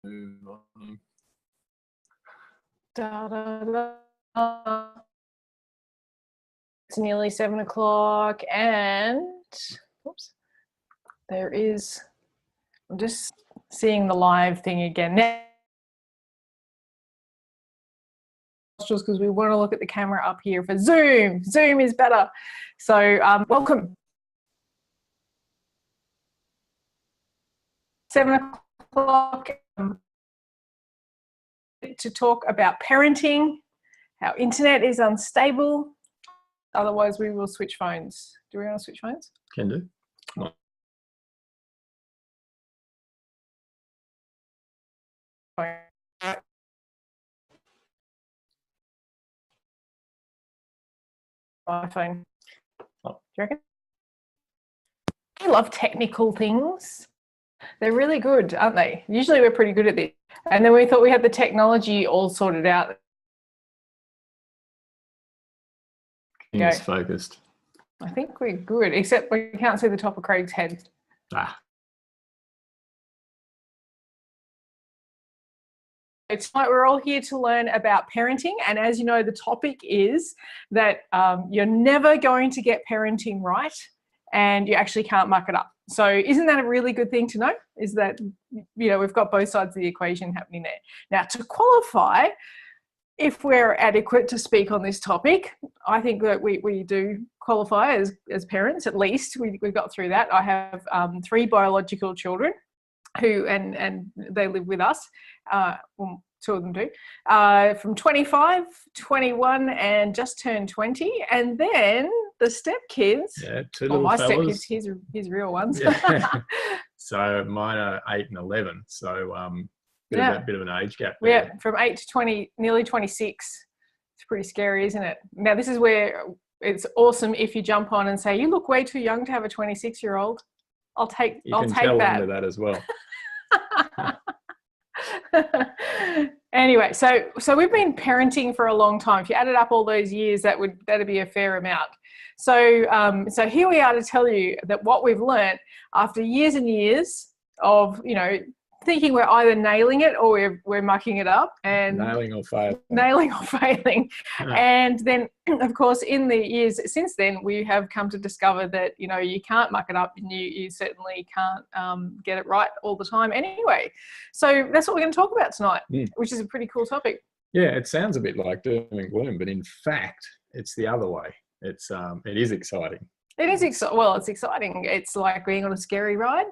move on. Da, da, da. It's nearly 7 o'clock and oops, there is, I'm just seeing the live thing again now because we want to look at the camera up here for Zoom. Zoom is better. So welcome. 7 o'clock to talk about parenting. Our internet is unstable. Otherwise, we will switch phones. Do we want to switch phones? Can do. No. iPhone. Do you reckon? I love technical things. They're really good, aren't they? Usually we're pretty good at this. And then we thought we had the technology all sorted out. It's focused. I think we're good, except we can't see the top of Craig's head. It's like we're all here to learn about parenting, and as you know, the topic is that you're never going to get parenting right, and you actually can't muck it up. So isn't that a really good thing to know? Is that, you know, we've got both sides of the equation happening there. Now, to qualify, if we're adequate to speak on this topic, I think that we do qualify as parents, at least. We got through that. I have 3 biological children who, and they live with us. Well, 2 of them do, from 25, 21, and just turned 20. And then the stepkids. Yeah, 2 little fellas. Stepkids, his real ones. Yeah. So mine are 8 and 11. So bit of an age gap there. Yeah, from 8 to 20, nearly 26. It's pretty scary, isn't it? Now, this is where it's awesome if you jump on and say, you look way too young to have a 26-year-old. I'll take that. You can tell them that as well. Anyway, so we've been parenting for a long time. If you added up all those years, that'd be a fair amount. So here we are to tell you that what we've learned after years and years of, you know, thinking we're either nailing it or we're mucking it up, and nailing or failing. And then, of course, in the years since then, we have come to discover that, you know, you can't muck it up, and you certainly can't get it right all the time anyway. So that's what we're going to talk about tonight, which is a pretty cool topic. Yeah, it sounds a bit like doom and gloom, but in fact, it's the other way. It is exciting. It is it's exciting. It's like being on a scary ride.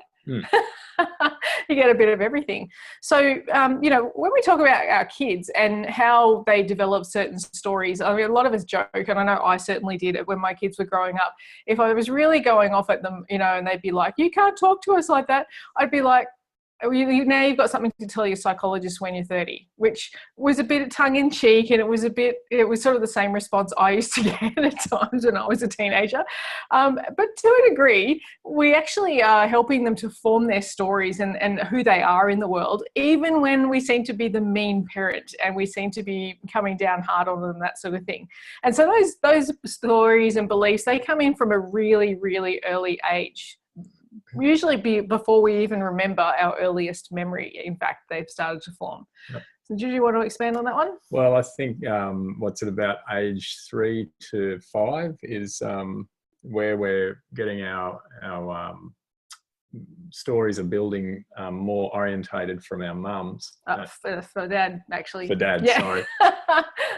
You get a bit of everything. So, you know, when we talk about our kids and how they develop certain stories, I mean, a lot of us joke, and I know I certainly did it when my kids were growing up. If I was really going off at them, you know, and they'd be like, you can't talk to us like that, I'd be like, now you've got something to tell your psychologist when you're 30, which was a bit tongue-in-cheek, and it was sort of the same response I used to get at times when I was a teenager. But to a degree, we actually are helping them to form their stories and who they are in the world, even when we seem to be the mean parent and we seem to be coming down hard on them, that sort of thing. And so those stories and beliefs, they come in from a really, really early age. Usually before we even remember our earliest memory. In fact, they've started to form. Yep. So do you want to expand on that one? Well, I think what's it about age 3 to 5 is where we're getting our stories are building more orientated from our mums. For dad, actually. For dad, yeah. Sorry.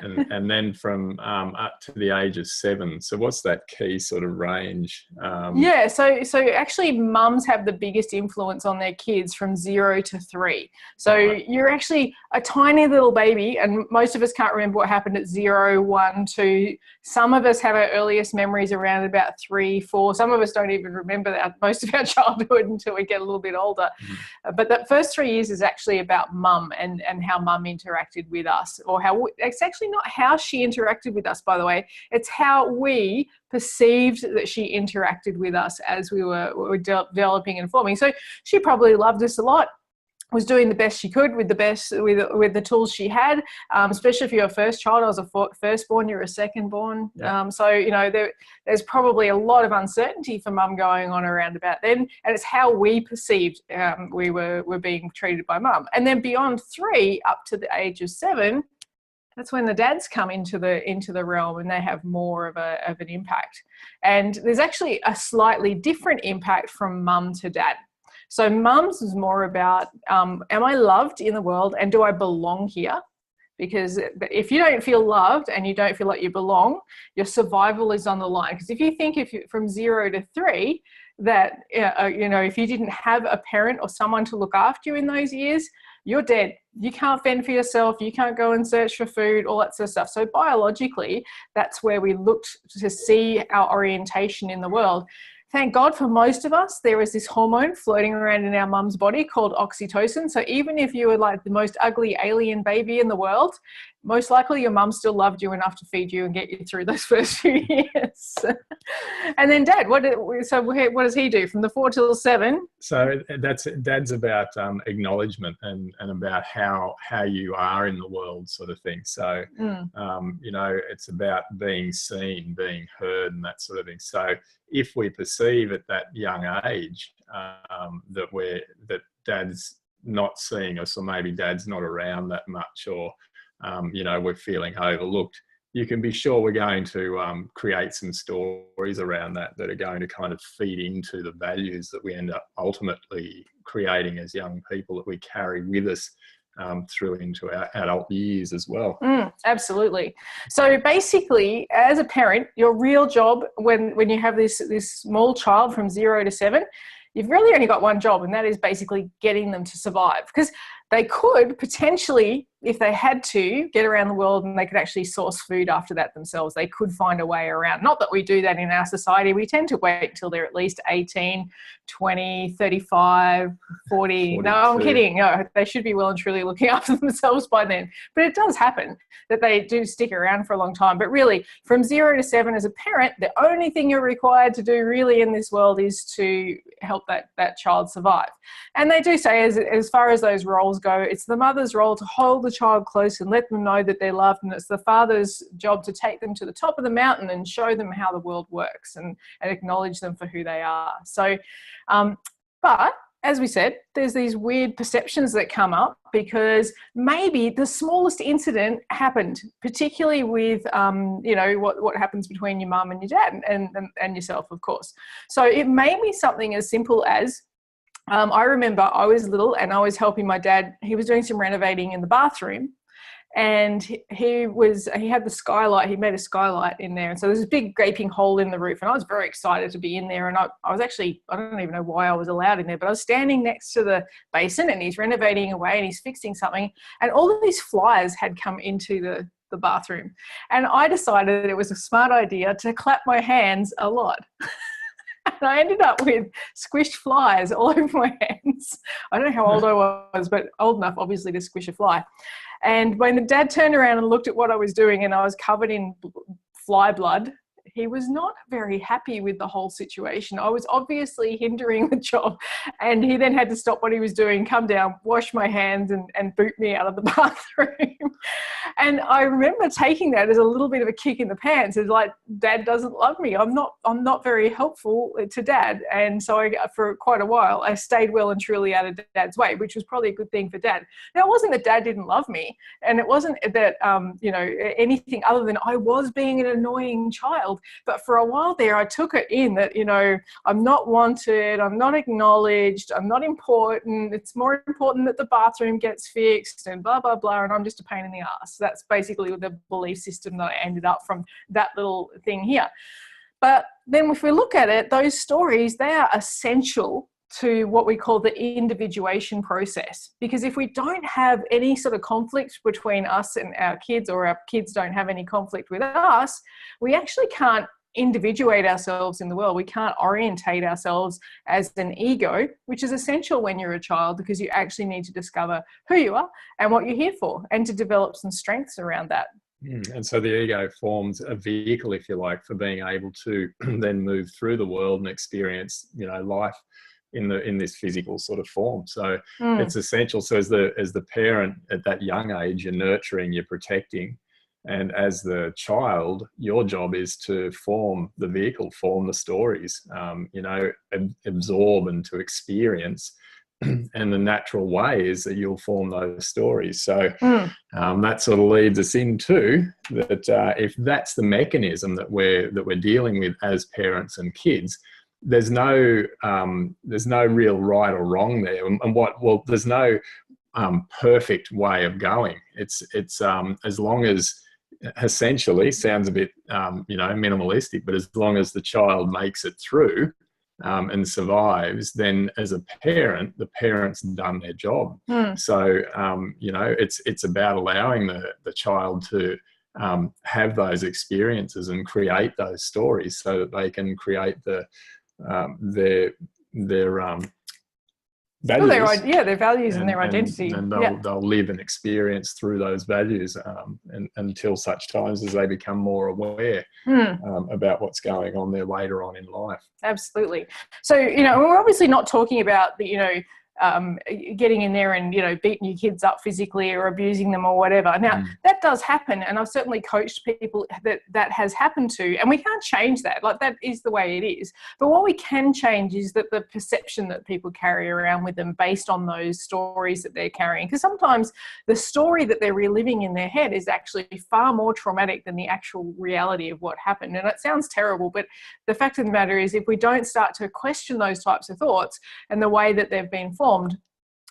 and then from up to the age of 7. So what's that key sort of range? So actually mums have the biggest influence on their kids from 0 to 3. So you're actually a tiny little baby, and most of us can't remember what happened at 0, 1, 2. Some of us have our earliest memories around about 3, 4. Some of us don't even remember most of our childhood until we get a little bit older. But that first 3 years is actually about mum and how mum interacted with us, or it's actually not how she interacted with us, by the way. It's how we perceived that she interacted with us as we were developing and forming. So she probably loved us a lot. was doing the best she could with the tools she had, especially if you're a first child. I was a firstborn, you're a secondborn. Yeah. So, you know, there's probably a lot of uncertainty for mum going on around about then. And it's how we perceived we were being treated by mum. And then beyond 3 up to the age of 7, that's when the dads come into the realm, and they have more of an impact. And there's actually a slightly different impact from mum to dad. So mums is more about, am I loved in the world, and do I belong here? Because if you don't feel loved and you don't feel like you belong, your survival is on the line. Because if you think from 0 to 3, that, you know, if you didn't have a parent or someone to look after you in those years, you're dead. You can't fend for yourself. You can't go and search for food, all that sort of stuff. So biologically, that's where we looked to see our orientation in the world. Thank God for most of us, there is this hormone floating around in our mum's body called oxytocin. So even if you were like the most ugly alien baby in the world, most likely your mum still loved you enough to feed you and get you through those first few years. And then dad, what does he do from the 4 till 7? So dad's about acknowledgement and about how you are in the world, sort of thing. So, you know, it's about being seen, being heard, and that sort of thing. So if we perceive at that young age that dad's not seeing us, or maybe dad's not around that much, or you know, we're feeling overlooked, you can be sure we're going to create some stories around that are going to kind of feed into the values that we end up ultimately creating as young people, that we carry with us through into our adult years as well. Absolutely. So basically, as a parent, your real job when you have this small child from 0 to 7, you've really only got one job, and that is basically getting them to survive. Because they could potentially, if they had to, get around the world, and they could actually source food after that themselves. They could find a way around. Not that we do that in our society. We tend to wait until they're at least 18, 20, 35, 40. 42. No, I'm kidding. No, they should be well and truly looking after themselves by then. But it does happen that they do stick around for a long time. But really, from 0 to 7 as a parent, the only thing you're required to do really in this world is to help that child survive. And they do say, as far as those roles go, it's the mother's role to hold the child close and let them know that they're loved, and it's the father's job to take them to the top of the mountain and show them how the world works and acknowledge them for who they are. So but as we said, there's these weird perceptions that come up because maybe the smallest incident happened, particularly with you know, what happens between your mum and your dad and yourself, of course. So it may be something as simple as, I remember I was little and I was helping my dad. He was doing some renovating in the bathroom, and he had the skylight. He made a skylight in there, and so there's this big gaping hole in the roof, and I was very excited to be in there. And I was actually, I don't even know why I was allowed in there, but I was standing next to the basin, and he's renovating away and he's fixing something, and all of these flies had come into the bathroom, and I decided it was a smart idea to clap my hands a lot. And I ended up with squished flies all over my hands. I don't know how old I was, but old enough, obviously, to squish a fly. And when the dad turned around and looked at what I was doing, and I was covered in fly blood, he was not very happy with the whole situation. I was obviously hindering the job, and he then had to stop what he was doing, come down, wash my hands, and boot me out of the bathroom. And I remember taking that as a little bit of a kick in the pants. It's like, Dad doesn't love me. I'm not very helpful to Dad. And so for quite a while, I stayed well and truly out of Dad's way, which was probably a good thing for Dad. Now, it wasn't that Dad didn't love me, and it wasn't that you know, anything other than I was being an annoying child. But for a while there, I took it in that, you know, I'm not wanted, I'm not acknowledged, I'm not important. It's more important that the bathroom gets fixed and blah, blah, blah. And I'm just a pain in the ass. That's basically the belief system that I ended up from that little thing here. But then if we look at it, those stories, they are essential to what we call the individuation process. Because if we don't have any sort of conflict between us and our kids, or our kids don't have any conflict with us, we actually can't individuate ourselves in the world. We can't orientate ourselves as an ego, which is essential when you're a child, because you actually need to discover who you are and what you're here for, and to develop some strengths around that. And so the ego forms a vehicle, if you like, for being able to then move through the world and experience, you know, life in this physical sort of form. So it's essential. So as the parent at that young age, you're nurturing, you're protecting, and as the child, your job is to form the vehicle, form the stories, absorb and to experience. And the natural way is that you'll form those stories. So that sort of leads us into that. If that's the mechanism that we're dealing with as parents and kids, there's no real right or wrong there. And there's no perfect way of going. It's as long as, essentially, sounds a bit minimalistic, but as long as the child makes it through and survives, then as a parent, the parent's done their job. So it's about allowing the child to have those experiences and create those stories so that they can create their values. Their values and their identity. And they'll live and experience through those values and until such times as they become more aware about what's going on there later on in life. Absolutely. So, we're obviously not talking about the, getting in there and, beating your kids up physically or abusing them or whatever. Now, that does happen, and I've certainly coached people that has happened to, and we can't change that. Like, that is the way it is. But what we can change is that the perception that people carry around with them based on those stories that they're carrying. Because sometimes the story that they're reliving in their head is actually far more traumatic than the actual reality of what happened. And it sounds terrible, but the fact of the matter is, if we don't start to question those types of thoughts and the way that they've been formed,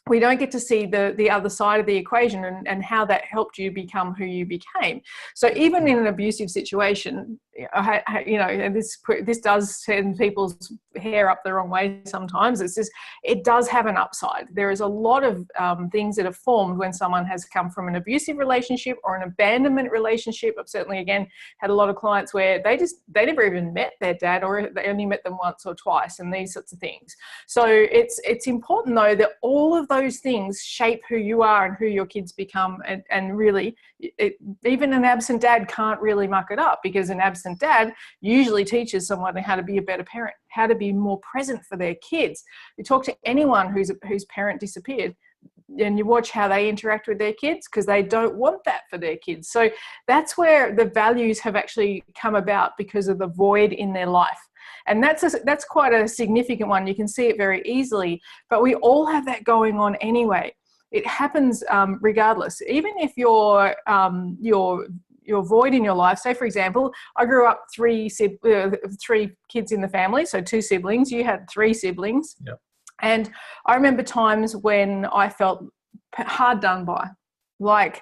we don't get to see the other side of the equation and how that helped you become who you became. So even in an abusive situation, and this does send people's hair up the wrong way sometimes. It's just, it does have an upside. There is a lot of things that are formed when someone has come from an abusive relationship or an abandonment relationship. I've certainly, again, had a lot of clients where they never even met their dad, or they only met them once or twice, and these sorts of things. So it's important, though, that all of those things shape who you are and who your kids become. And really, even an absent dad can't really muck it up, because an absent dad usually teaches someone how to be a better parent, how to be more present for their kids. You talk to anyone whose parent disappeared, and you watch how they interact with their kids, because they don't want that for their kids. So that's where the values have actually come about, because of the void in their life. And that's quite a significant one. You can see it very easily, but we all have that going on anyway. It happens regardless. Even if your void in your life, say for example, I grew up three kids in the family, so 2 siblings. You had 3 siblings. Yep. And I remember times when I felt hard done by, like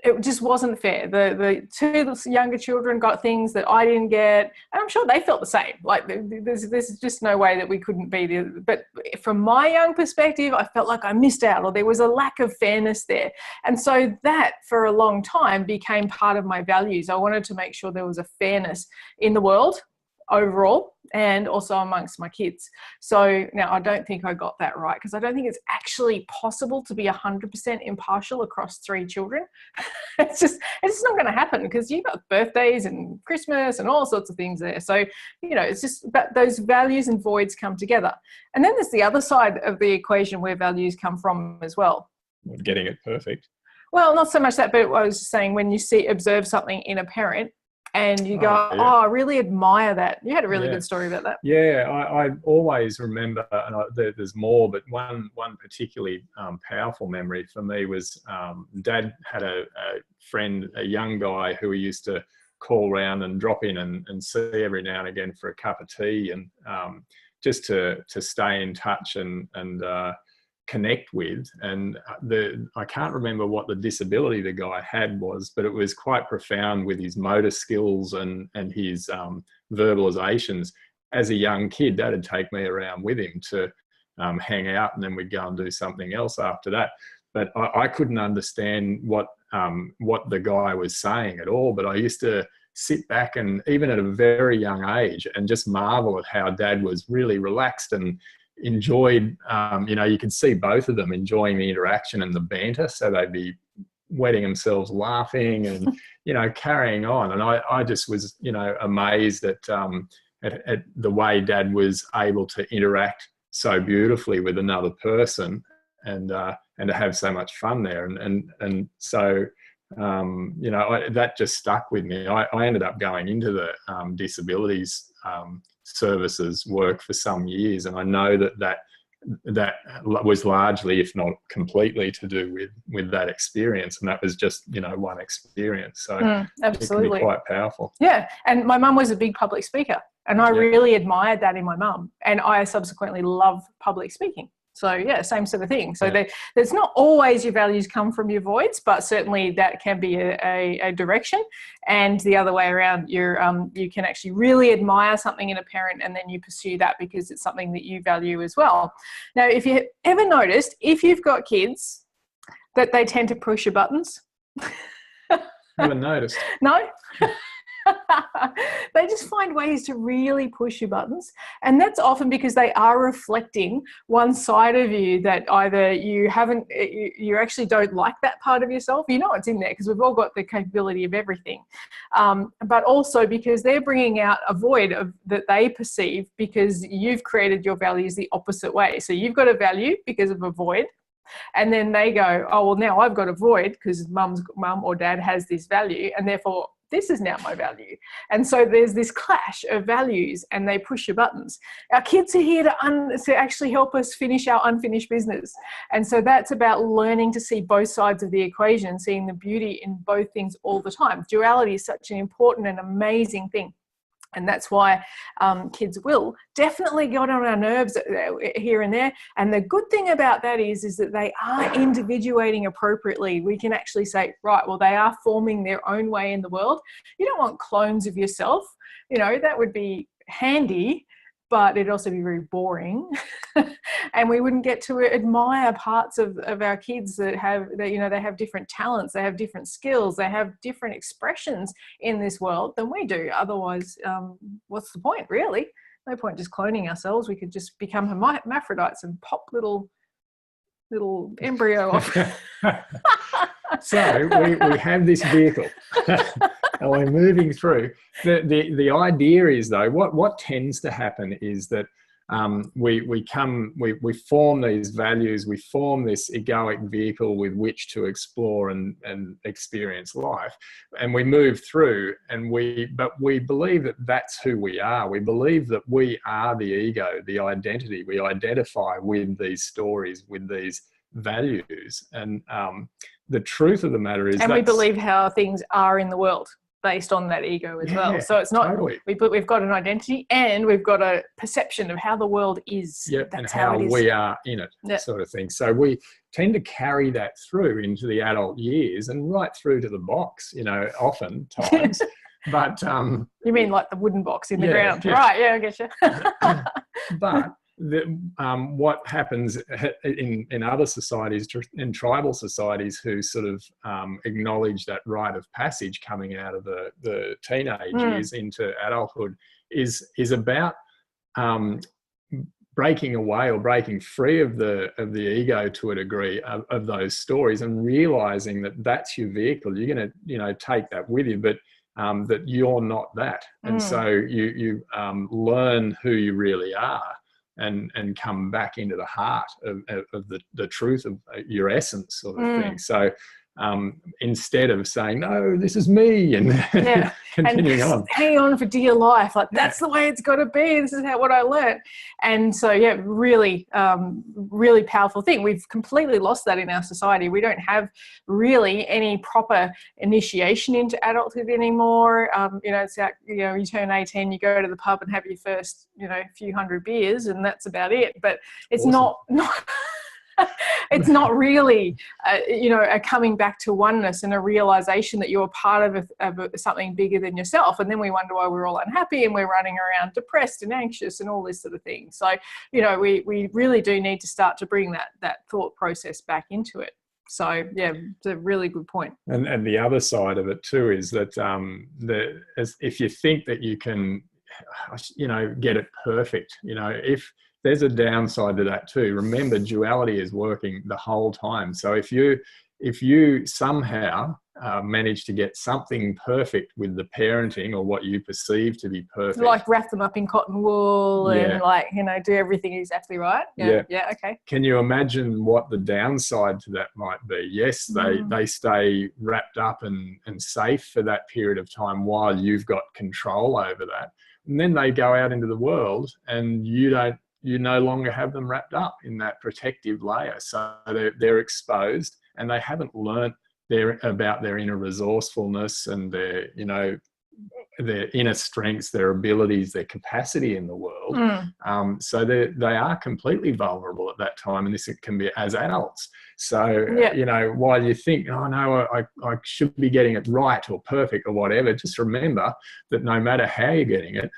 it just wasn't fair. The 2 younger children got things that I didn't get, and I'm sure they felt the same. Like there's just no way that we couldn't be there. But from my young perspective, I felt like I missed out, or there was a lack of fairness there. And so that, for a long time, became part of my values. I wanted to make sure there was a fairness in the world overall, and also amongst my kids. So now I don't think I got that right, because I don't think it's actually possible to be 100% impartial across 3 children. It's not going to happen, because you've got birthdays and Christmas and all sorts of things there. So, it's just that those values and voids come together. And then there's the other side of the equation where values come from as well. Getting it perfect. Well, not so much that, but I was just saying, when you observe something in a parent, and you go, I really admire that. You had a really good story about that. Yeah, I always remember, and there's more, but one particularly powerful memory for me was Dad had a friend, a young guy who he used to call round and drop in and see every now and again for a cup of tea, and just to stay in touch and connect with. And I can't remember what the disability the guy had was, but it was quite profound with his motor skills and his verbalizations. As a young kid, Dad'd take me around with him to hang out, and then we'd go and do something else after that. But I couldn't understand what the guy was saying at all, but I used to sit back, and even at a very young age, and just marvel at how Dad was really relaxed and enjoyed, you could see both of them enjoying the interaction and the banter. So they'd be wetting themselves laughing and, carrying on. And I just was, amazed at the way Dad was able to interact so beautifully with another person, and to have so much fun there. And so, you know, that just stuck with me. I ended up going into the disabilities services work for some years, and I know that was largely, if not completely, to do with that experience, and that was just, you know, one experience. So absolutely, it can be quite powerful. Yeah, and my mum was a big public speaker, and I really admired that in my mum, and I subsequently love public speaking. So yeah, same sort of thing. So there's not always your values come from your voids, but certainly that can be a direction. And the other way around, you can actually really admire something in a parent, and then you pursue that because it's something that you value as well. Now, if you ever noticed, if you've got kids, that they tend to push your buttons. Never noticed. No? They just find ways to really push your buttons, and that's often because they are reflecting one side of you that either you actually don't like that part of yourself. You know it's in there because we've all got the capability of everything, but also because they're bringing out a void that they perceive because you've created your values the opposite way. So you've got a value because of a void, and then they go, oh well, now I've got a void because mum or dad has this value, and therefore this is now my value. And so there's this clash of values, and they push your buttons. Our kids are here to actually help us finish our unfinished business. And so that's about learning to see both sides of the equation, seeing the beauty in both things all the time. Duality is such an important and amazing thing. And that's why kids will definitely get on our nerves here and there. And the good thing about that is that they are individuating appropriately. We can actually say, right, well, they are forming their own way in the world. You don't want clones of yourself. You know, that would be handy, but it'd also be very boring. And we wouldn't get to admire parts of our kids that you know, they have different talents, they have different skills, they have different expressions in this world than we do. Otherwise, what's the point, really? No point just cloning ourselves. We could just become hermaphrodites and pop little embryo off. So we have this vehicle and we're moving through. The idea is, though, what tends to happen is that we form these values, we form this egoic vehicle with which to explore and experience life, and we move through, but we believe that that's who we are. We believe that we are the ego, the identity. We identify with these stories, with these values, and the truth of the matter is, and we believe how things are in the world based on that ego as well. So it's not totally. We've got an identity and we've got a perception of how the world is. Yep, and how we are in it, sort of thing. So we tend to carry that through into the adult years and right through to the box, you know, often times. But you mean like the wooden box in the ground, right? Yeah, I get you. But what happens in other societies, in tribal societies, who sort of acknowledge that rite of passage coming out of the teenage years into adulthood, is about breaking away or breaking free of the ego to a degree of those stories, and realizing that that's your vehicle. You're going to, you know, take that with you, but that you're not that, and so you learn who you really are. And come back into the heart of the truth of your essence, sort of thing. So instead of saying, no, this is me, and continuing on. Hang on for dear life. Like, that's the way it's got to be. This is what I learned. And so, yeah, really, really powerful thing. We've completely lost that in our society. We don't have really any proper initiation into adulthood anymore. You know, it's like, you know, you turn 18, you go to the pub and have your first, you know, few hundred beers, and that's about it. But it's not it's not really, you know, a coming back to oneness and a realization that you're part of something bigger than yourself. And then we wonder why we're all unhappy and we're running around depressed and anxious and all this sort of thing. So, you know, we really do need to start to bring that thought process back into it. So, yeah, it's a really good point. And the other side of it too is that if you think that you can, you know, get it perfect, you know, if there's a downside to that too. Remember, duality is working the whole time. So if you somehow manage to get something perfect with the parenting, or what you perceive to be perfect. Like wrap them up in cotton wool and like, you know, do everything exactly right. Yeah. Okay. Can you imagine what the downside to that might be? Yes, they stay wrapped up and safe for that period of time while you've got control over that. And then they go out into the world and you no longer have them wrapped up in that protective layer. So they're exposed, and they haven't learnt about their inner resourcefulness and their, you know, their inner strengths, their abilities, their capacity in the world. So they are completely vulnerable at that time, and this can be as adults. So, you know, while you think, oh no, I should be getting it right or perfect or whatever, just remember that no matter how you're getting it,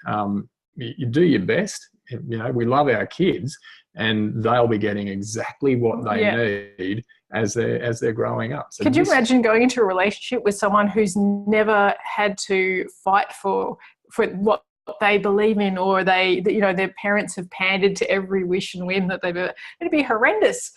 you do your best. You know, we love our kids, and they'll be getting exactly what they need as they're growing up. So could you imagine going into a relationship with someone who's never had to fight for what they believe in, or you know, their parents have pandered to every wish and whim that they've ever? It'd be horrendous.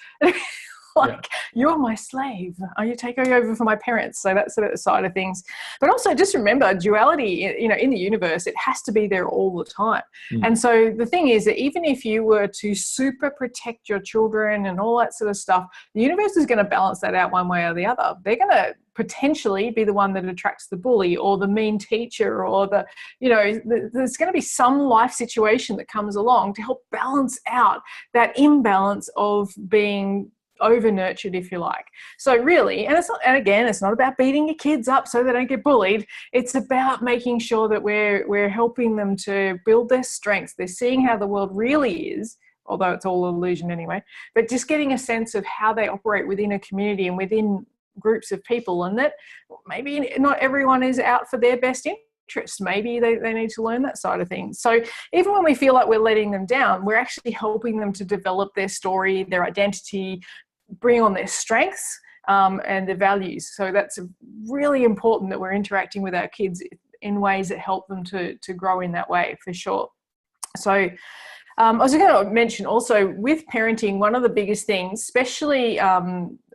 Like, you're my slave. Are you taking over for my parents? So that's the side of things. But also just remember, duality, you know, in the universe, it has to be there all the time. And so the thing is that even if you were to super protect your children and all that sort of stuff, the universe is going to balance that out one way or the other. They're going to potentially be the one that attracts the bully or the mean teacher, or the, you know, there's going to be some life situation that comes along to help balance out that imbalance of being over nurtured, if you like. So really, and again, it's not about beating your kids up so they don't get bullied. It's about making sure that we're helping them to build their strengths. They're seeing how the world really is, although it's all illusion anyway, but just getting a sense of how they operate within a community and within groups of people, and that maybe not everyone is out for their best interest. Maybe they need to learn that side of things. So even when we feel like we're letting them down, we're actually helping them to develop their story, their identity, bring on their strengths and their values. So that's really important, that we're interacting with our kids in ways that help them to grow in that way, for sure. So I was going to mention also with parenting, one of the biggest things, especially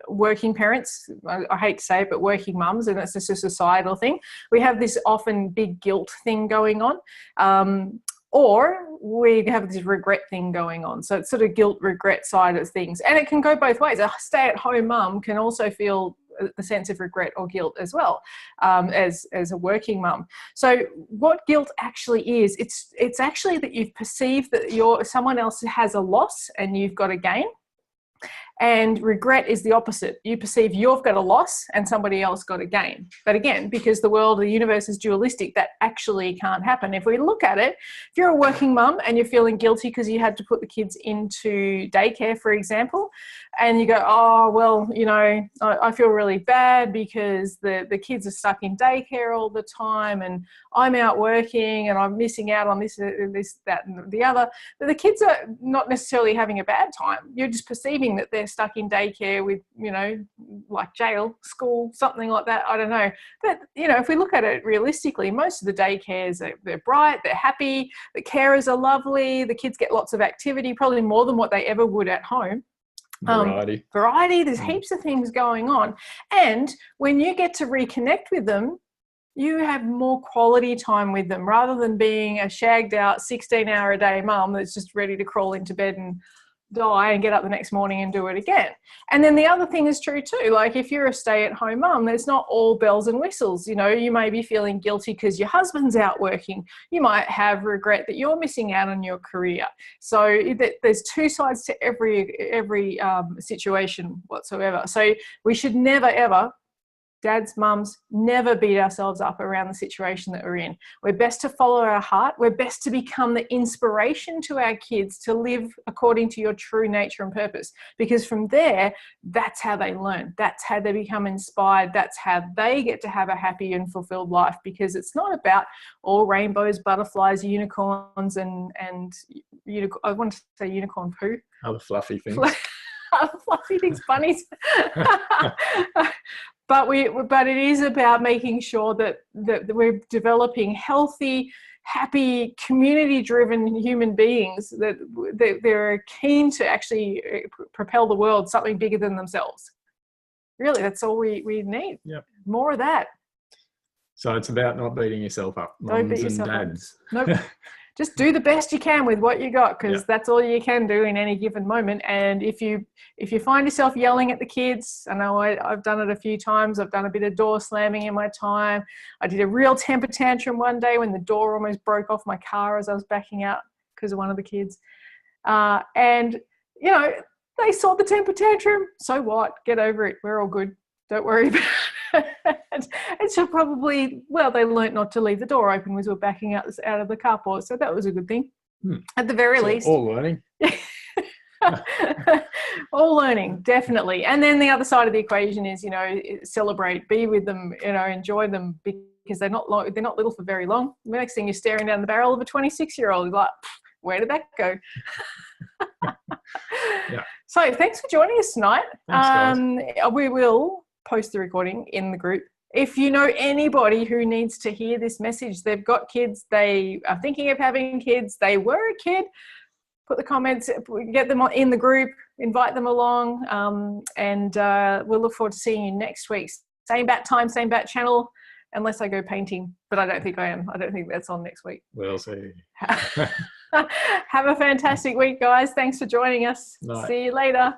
working parents, I hate to say it, but working mums, and it's just a societal thing, we have this often big guilt thing going on. Or we have this regret thing going on. So it's sort of guilt, regret side of things. And it can go both ways. A stay-at-home mum can also feel the sense of regret or guilt as well, as a working mum. So what guilt actually is, it's actually that you've perceived that someone else has a loss and you've got a gain. And regret is the opposite. You perceive you've got a loss and somebody else got a gain. But again, because the world, the universe is dualistic, that actually can't happen. If we look at it, if you're a working mum and you're feeling guilty because you had to put the kids into daycare, for example, and you go, oh, well, you know, I feel really bad because the kids are stuck in daycare all the time and I'm out working and I'm missing out on this, that, and the other. But the kids are not necessarily having a bad time. You're just perceiving that they're stuck in daycare with, you know, like jail, school, something like that. I don't know. But, you know, if we look at it realistically, most of the daycares, they're bright, they're happy, the carers are lovely, the kids get lots of activity, probably more than what they ever would at home. Variety, there's heaps of things going on. And when you get to reconnect with them, you have more quality time with them rather than being a shagged out 16-hour-a-day mum that's just ready to crawl into bed and die and get up the next morning and do it again. And then the other thing is true too. Like if you're a stay-at-home mum, it's not all bells and whistles. You know, you may be feeling guilty because your husband's out working. You might have regret that you're missing out on your career. So there's two sides to every situation whatsoever. So we should never, ever, dads, mums, never beat ourselves up around the situation that we're in. We're best to follow our heart. We're best to become the inspiration to our kids to live according to your true nature and purpose. Because from there, that's how they learn. That's how they become inspired. That's how they get to have a happy and fulfilled life. Because it's not about all rainbows, butterflies, unicorns, and I want to say unicorn poo. Other fluffy things. Fluffy things, bunnies. But it is about making sure that we're developing healthy, happy, community-driven human beings that they're keen to actually propel the world something bigger than themselves. really, that's all we need. Yep. More of that. So it's about not beating yourself up, Don't beat mums and yourself up. dads. Nope. Just do the best you can with what you got, because that's all you can do in any given moment. And if you find yourself yelling at the kids, I know I've done it a few times. I've done a bit of door slamming in my time. I did a real temper tantrum one day when the door almost broke off my car as I was backing out because of one of the kids. And, you know, they saw the temper tantrum. So what? Get over it. We're all good. Don't worry about it. And so probably, well, they learnt not to leave the door open as we were backing out of the carport. So that was a good thing. At the very least. All learning. All learning, definitely. And then the other side of the equation is, you know, celebrate, be with them, you know, enjoy them, because they're not little for very long. The next thing, you're staring down the barrel of a 26-year-old. You're like, where did that go? So thanks for joining us tonight. Thanks, guys. We will post the recording in the group. If you know anybody who needs to hear this message, they've got kids, they are thinking of having kids, they were a kid, put the comments, get them in the group, invite them along, and we'll look forward to seeing you next week. Same bat time, same bat channel, unless I go painting, but I don't think I am. I don't think that's on next week. We'll see. Have a fantastic week, guys. Thanks for joining us. Night. See you later.